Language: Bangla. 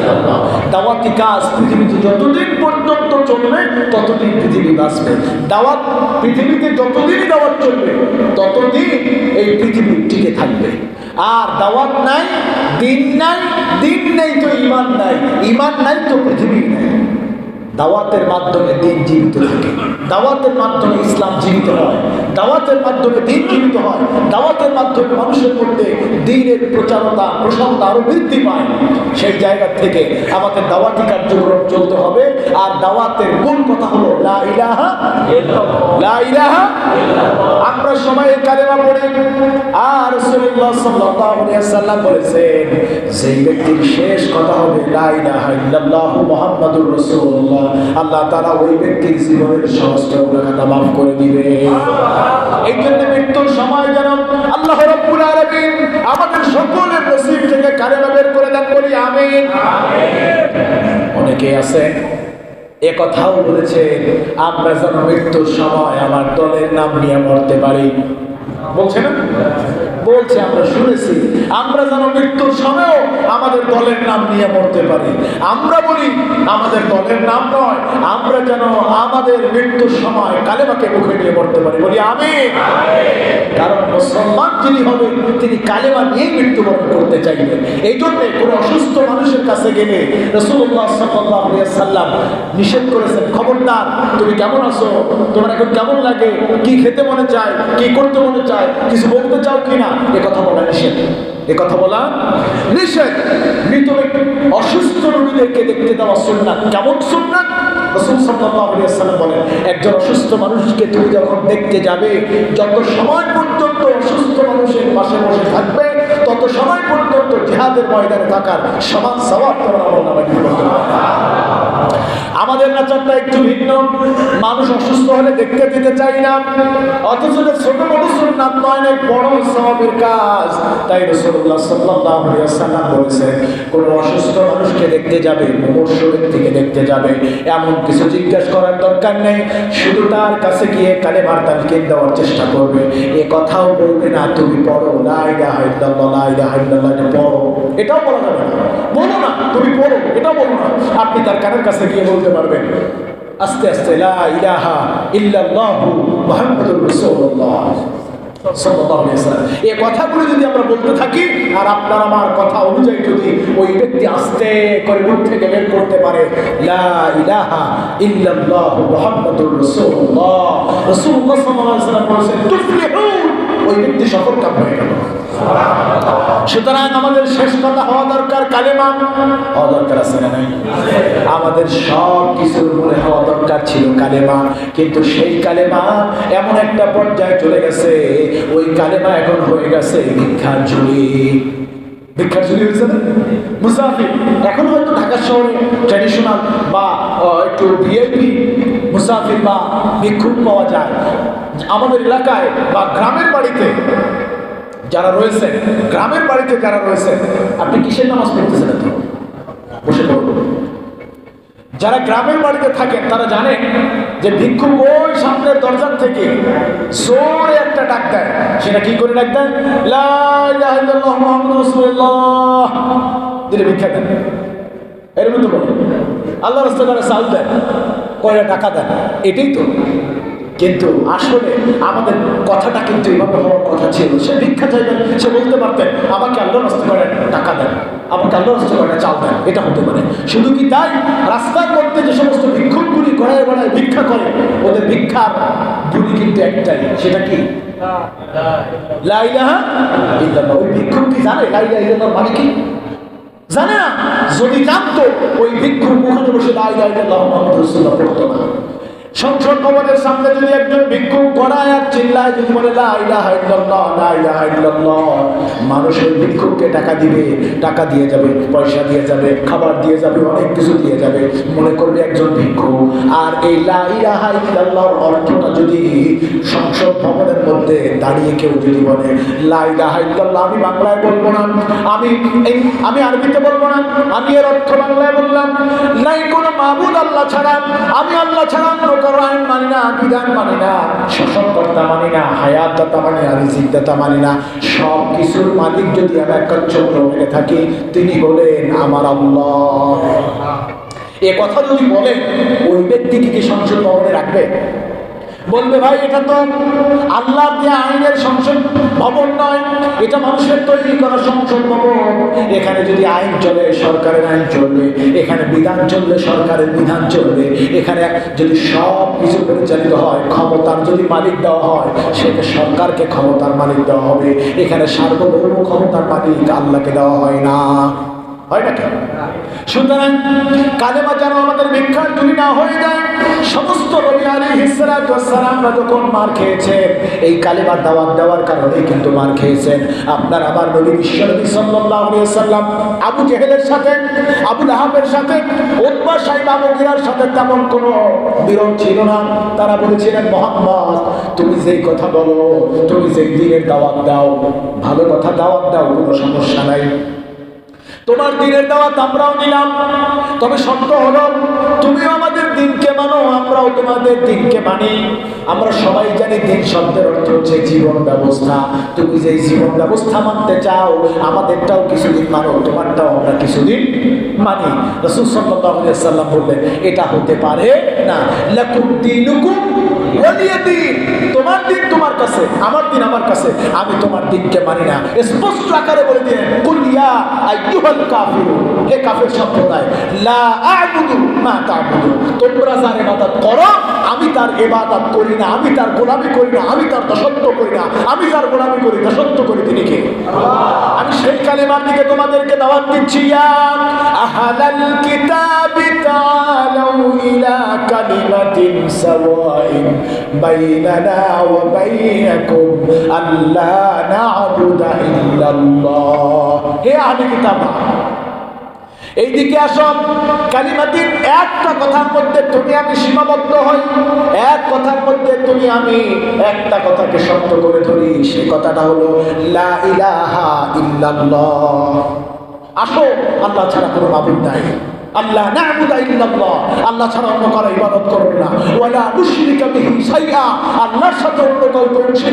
ইল্লাল্লাহ। দাওয়াতি কাজ পৃথিবীতে যতদিন পর্যন্ত চলবে ততদিন পৃথিবী বাঁচবে। দাওয়াত পৃথিবীতে যতদিন দাওয়াত চলবে ততদিন এই পৃথিবী টিকে থাকবে। আর দাওয়াত নাই, দিন নাই, দিন নেই তো ঈমান নাই, ঈমান নাই তো পৃথিবী নাই। দাওয়াতের মাধ্যমে দিন জীবিত থাকে, দাওয়াতের মাধ্যমে ইসলাম জীবিত হয়, দাওয়াতের মাধ্যমে দিন জীবিত হয়, দাওয়াতের মাধ্যমে মানুষের মধ্যে দিনের প্রচারতা প্রসারতা আরো বৃদ্ধি পায়। সেই জায়গা থেকে আমাদের দাওয়াতি কার্যক্রম চলতে হবে। আর দাওয়াতের মূল কথা হলো লা ইলাহা ইল্লাল্লাহ, লা ইলাহা ইল্লাল্লাহ। আমরা সবাই কালেমা পড়ি। আর রাসূলুল্লাহ সাল্লাল্লাহু আলাইহি ওয়াসাল্লাম বলেছেন যে ব্যক্তির শেষ কথা হবে লা ইলাহা ইল্লাল্লাহ মুহাম্মাদুর রাসূলুল্লাহ, আল্লাহ তাআলা ওই ব্যক্তির জীবনের সমস্ত গুনাহ মাফ করে দিবে। এই জন্য মৃত্যুর সময় যেন আল্লাহ রাব্বুল আলামিন আমাদের সকলের নসিব থেকে কালেমা বের করে দেন, বলি আমিন। অনেকে আছে এ কথাও বলেছেন আমরা যেন মৃত্যুর সময় আমার দলের নাম নিয়ে মরতে পারি। বলছে না? বলছে, আমরা শুনেছি আমরা যেন মৃত্যুর সময়ও আমাদের দলের নাম নিয়ে মরতে পারি। আমরা বলি আমাদের দলের নাম নয়, আমরা যেন আমাদের মৃত্যুর সময় কালেমাকে মুখে নিয়ে মরতে পারি, বলি আমিন। কারণ মুসলমান যিনি হবেন তিনি কালেমা নিয়েই মৃত্যুবরণ করতে চাইবেন। এই জন্য কোনো অসুস্থ মানুষের কাছে গেলে রাসূলুল্লাহ সাল্লাল্লাহু আলাইহি ওয়াসাল্লাম নিষেধ করেছেন, খবরদার তুমি কেমন আছো, তোমার এখন কেমন লাগে, কি খেতে মনে চায়, কি করতে মনে চায়, কিছু বলতে চাও কিনা, এ কথা বলা নিষেধ, এ কথা বলা নিষেধ। মৃত ব্যক্তি অসুস্থ রোগীদেরকে দেখতে দেওয়া সুন্নাত। কেমন সুন্নাত? রাসূল সাল্লাল্লাহু আলাইহি ওয়াসাল্লাম বলেন একজন অসুস্থ মানুষকে তুমি যখন দেখতে যাবে, যত সময় পর্যন্ত অসুস্থ মানুষের পাশে বসে থাকবে তত সময় পর্যন্ত জিহাদের ময়দানে থাকার সমান সওয়াব তোমার আমলনামায় লিখে দেওয়া হবে। আমাদের নাচারটা একটু ভিন্ন। মানুষ অসুস্থ হলে দেখতে দিতে চাই না, অথচ ছোট বড় সুন্নাত নয়, না বড় সওয়াবের কাজ। তাই রাসূলুল্লাহ সাল্লাল্লাহু আলাইহি ওয়াসাল্লাম বলেছেন কোন অসুস্থ মানুষকে দেখতে যাবে, মুমূর্ষু ব্যক্তিকে দেখতে যাবে, এমন কিছু জিজ্ঞাসা করার দরকার নেই, শুধু তার কাছে গিয়ে কালেমার তালকিন দেওয়ার চেষ্টা করবে। এ কথাও বলবে না তুমি পড়ো লা ইলাহা ইল্লাল্লাহ, লা ইলাহা ইল্লাল্লাহ এটা পড়ো, এটাও বলা যাবে না। বলো না তুমি পড়ো, এটাও বলো না। আপনি তার কানের কাছে গিয়ে বলতে পারবেন আস্তে আস্তে লা ইলাহা ইল্লাল্লাহু মুহাম্মাদুর রাসূলুল্লাহ সাল্লাল্লাহু আলাইহি ওয়াসাল্লাম। এই কথাগুলো যদি আমরা বলতে থাকি আর আপনার আমার কথা অনুযায়ী যদি ওই ব্যক্তি আস্তে করে মুখ থেকে বের করতে পারে লা ইলাহা ইল্লাল্লাহু মুহাম্মাদুর রাসূলুল্লাহ, রাসূলুল্লাহ সাল্লাল্লাহু আলাইহি ওয়াসাল্লাম বলেছেন তুফলিহুন, ওই ব্যক্তি সফল কাম হয়ে গেল। সুতরাং আমাদের শেষ কথা হওয়া দরকার কালেমা। হওয়া দরকার আছে না নাই? আমাদের সব কিছুর মূলে হওয়া দরকার ছিল কালেমা, কিন্তু সেই কালেমা এমন একটা পর্যায়ে চলে গেছে, ওই কালেমা এখন হয়ে গেছে ভিক্ষার ঝুলি। ভিক্ষার ঝুলি হয়েছে না? মুসাফির এখন হয়তো ঢাকা শহরে ট্র্যাডিশনাল বা একটু ভিআইপি মুসাফির বা ভিক্ষুক পাওয়া যায়। আমাদের এলাকায় বা গ্রামের বাড়িতে যারা রয়েছে, গ্রামের বাড়িতে যারা রয়েছে, আপনি কিসের নামাজ পড়তেছেন? তো বসে পড়ুন। যারা গ্রামের বাড়িতে থাকেন তারা জানেন যে ভিক্ষুক ওই সামনের দরজার থেকে জোরে একটা ডাক দেয়। সেটা কি করে ডাক দেয়? লা ইলাহা ইল্লাল্লাহ মুহাম্মাদুর রাসূলুল্লাহ দিলে ভিক্ষা দেন। এর মতো বলে আল্লাহর রাস্তায় চাল দেন, কয়টা টাকা দেন, এটাই তো। কিন্তু আসলে আমাদের কথাটা কিন্তু এভাবে হওয়ার কথা ছিল। সে ভিক্ষা চাইবেন, সে বলতে পারতেন আমাকে আল্লাহর রাস্তায় করে টাকা দেন, আমাকে আল্লাহর রাস্তায় করে চাল দেন, এটা হতে পারে। শুধু কি তাই, রাস্তার মধ্যে যে সমস্ত ভিক্ষুকগুলি গড়ায় গড়ায় ভিক্ষা করে, ওদের ভিক্ষার গুলি কিন্তু একটাই, সেটা কি? লা ইলাহা ইল্লাল্লাহ। ওই ভিক্ষুক কি জানে লা ইলাহা ইল্লাল্লাহ মানে কি? জানে না। যদি জানতো ওই ভিক্ষুক ওখানে বসে লা ইলাহা ইল্লাল্লাহ মুহাম্মাদুর রাসূলুল্লাহ পড়তো না। সংসদ ভবনের সামনে যদি একজন ভিক্ষুক গড়ায় আর চিল্লায় যদি বলে লা ইলাহা ইল্লাল্লাহ, লা ইলাহা ইল্লাল্লাহ, মানুষের ভিক্ষুককে টাকা দিবে, টাকা দিয়ে যাবে, পয়সা দিয়ে যাবে, খাবার দিয়ে যাবে, অনেক কিছু দিয়ে যাবে, মনে করবে একজন ভিক্ষুক। আর এই লা ইলাহা ইল্লাল্লাহর অর্থটা যদি সংসদ ভবনের মধ্যে দাঁড়িয়ে কেউ যদি বলে লা ইলাহা ইল্লাল্লাহ, আমি বাংলায় বলবো না, আমি আরবিতে বলবো না, আমি এর অর্থ বাংলায় বললাম, নাই কোনো মাবুদ আল্লাহ ছাড়া, আমি আল্লাহ ছাড়া অন্য কারো আইন মানি না, বিধান মানি না, শাসনকর্তা মানি না, হায়াত দাতা মানি না, রিজিক দাতা মানি না। সব কিছুর মালিক যদি আমি একচ্ছত্র মেনে থাকি, তিনি হলেন আমার আল্লাহ। এ কথা যদি বলেন, ওই ব্যক্তিকে কি সংসদ ভবনে রাখবে? বলবে ভাই এটা তো আল্লাহ দিয়ে আইনের সংসদ ভবন নয়, এটা মানুষের তৈরি করা সংসদ ভবন। এখানে যদি আইন চলে সরকারের আইন চলবে, এখানে বিধান চললে সরকারের বিধান চলবে, এখানে যদি সব কিছু পরিচালিত হয়, ক্ষমতার যদি মালিক দেওয়া হয়, সেটা সরকারকে ক্ষমতার মালিক দেওয়া হবে। এখানে সার্বভৌম ক্ষমতার মালিক আল্লাহকে দেওয়া হয় না, হয় না কেন? সুতরাং কালেমা যেন আমাদের ভিক্ষার তুলি না হয়ে যায়। সমস্ত নবী আলাইহিস সালাতু ওয়াস সালামরা যখন মার খেয়েছেন, এই কালেমার দাওয়াত দেওয়ার কারণেই কিন্তু মার খেয়েছেন। আপনার আমার নবী বিশ্বনবী সাল্লাল্লাহু আলাইহি ওয়াসাল্লাম আবু জেহেলের সাথে, আবু লাহাবের সাথে, উতবা সাইবা মুগিরার সাথে তেমন কোনো বিরোধ ছিল না। তারা বলেছিলেন, মুহাম্মদ তুমি যেই কথা বলো, তুমি যেই দ্বীনের দাওয়াত দাও, ভালো কথা দাওয়াত দাও, কোনো সমস্যা নাই, তোমার দ্বীনের দাওয়াত আমরাও নিলাম। তবে শর্ত হলো তুমিও আমাদের দ্বীনকে মানো, আমরাও তোমাদের দ্বীনকে মানি। আমরা সবাই জানি দ্বীন শব্দের অর্থ হচ্ছে জীবন ব্যবস্থা। তুমি যে জীবন ব্যবস্থা মানতে চাও, আমাদেরটাও কিছুদিন মানো, তোমারটাও আমরা কিছুদিন মানি। রাসূল সাল্লাল্লাহু আলাইহি ওয়াসাল্লাম বললেন, এটা হতে পারে না। লাকুম দীনুকুম ওয়ালিয়া দীন, তোমার দিন তোমার কাছে, আমার দিন আমার কাছে, আমি তোমার দিনকে মানি না। স্পষ্ট আকারে বলে দিলেন, কুল ইয়া আইয়ুহাল কাফিরুন, হে কাফের সম্প্রদায়, লা আ'বুদু মা তা'বুদুন, তোমরা যার ইবাদত করো আমি তার ইবাদত করি না, আমি তার গোলামি করি না, আমি তার দাসত্ব করি না। আমি যার গোলামি করি, দাসত্ব করি, তিনি কে? আল্লাহ। আমি সেই কালেমার দিকে তোমাদেরকে দাওয়াত দিচ্ছি। ইয়া আহলাল কিতাবি তাআলাউ ইলা কালিমাতিন সাওয়াইন বাইনানা ওয়া বাইনাকুম আল্লা না'বুদা ইল্লাল্লাহ। হে আহলে কিতাব, এইদিকে আসো, কালিমাতিন, একটা কথার মধ্যে তুমি আমি সীমাবদ্ধ হই, এক কথার মধ্যে তুমি আমি একটা কথাকে শক্ত করে ধরি, সেই কথাটা হলো লা ইলাহা ইল্লাল্লাহ। আসো, আল্লাহ ছাড়া কোনো মাবুদ নাই, আল্লাহ না'বুদা ইল্লাল্লাহ, আল্লাহ ছাড়া অন্য কারো ইবাদত করবে না, ওয়ালা নুশরিকা বিহি শাইআ, আল্লাহর সাথে অন্য কাউকে